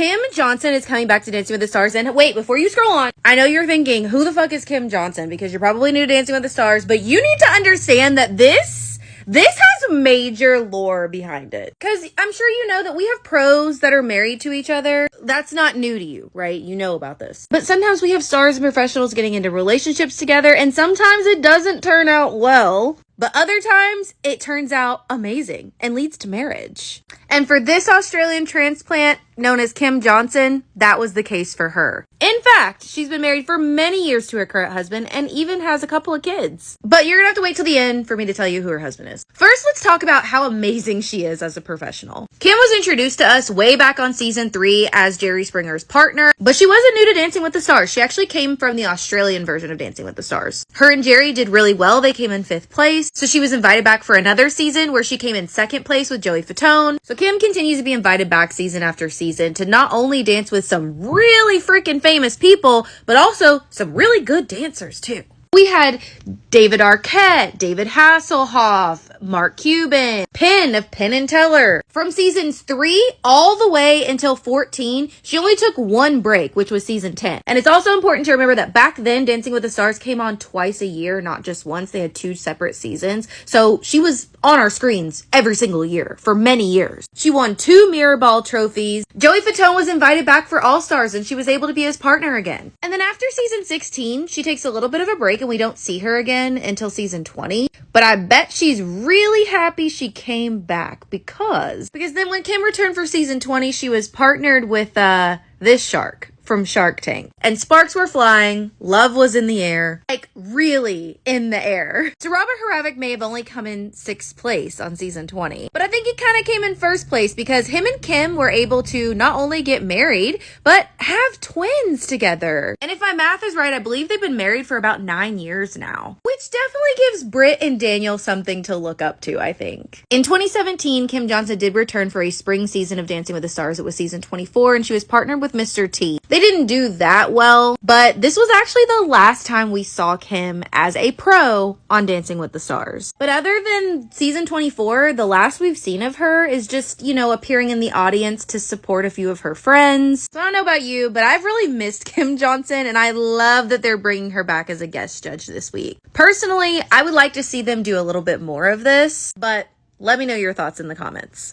Kim Johnson is coming back to Dancing with the Stars. And wait, before you scroll on, I know you're thinking, who the fuck is Kim Johnson? Because you're probably new to Dancing with the Stars, but you need to understand that this has major lore behind it. Because I'm sure you know that we have pros that are married to each other. That's not new to you, right? You know about this. But sometimes we have stars and professionals getting into relationships together, and sometimes it doesn't turn out well. But other times, it turns out amazing and leads to marriage. And for this Australian transplant, known as Kim Johnson, that was the case for her. In fact, she's been married for many years to her current husband and even has a couple of kids. But you're gonna have to wait till the end for me to tell you who her husband is. First, let's talk about how amazing she is as a professional. Kim was introduced to us way back on season 3 as Jerry Springer's partner, but she wasn't new to Dancing with the Stars. She actually came from the Australian version of Dancing with the Stars. Her and Jerry did really well. They came in 5th place. So she was invited back for another season where she came in 2nd place with Joey Fatone. So Kim continues to be invited back season after season to not only dance with some really freaking famous people, but also some really good dancers too. We had David Arquette, David Hasselhoff, Mark Cuban, Penn of Penn and Teller. From seasons 3 all the way until 14, she only took one break, which was season 10. And it's also important to remember that back then, Dancing with the Stars came on twice a year, not just once. They had 2 separate seasons. So she was on our screens every single year for many years. She won 2 Mirror Ball trophies. Joey Fatone was invited back for All Stars and she was able to be his partner again. And then after season 16, she takes a little bit of a break and we don't see her again until season 20. But I bet she's really happy she came back because then when Kim returned for season 20, she was partnered with this shark from Shark Tank. And sparks were flying, love was in the air, like really in the air. So Robert Harabik may have only come in 6th place on season 20, but I think he kind of came in 1st place because him and Kim were able to not only get married, but have twins together. And if my math is right, I believe they've been married for about 9 years now, which definitely gives Britt and Daniel something to look up to, I think. In 2017, Kim Johnson did return for a spring season of Dancing with the Stars. It was season 24, and she was partnered with Mr. T. They didn't do that well, but this was actually the last time we saw Kim as a pro on Dancing with the Stars. But other than season 24, the last we've seen of her is just, appearing in the audience to support a few of her friends. So I don't know about you, but I've really missed Kim Johnson, and I love that they're bringing her back as a guest judge this week. Personally, I would like to see them do a little bit more of this, but let me know your thoughts in the comments.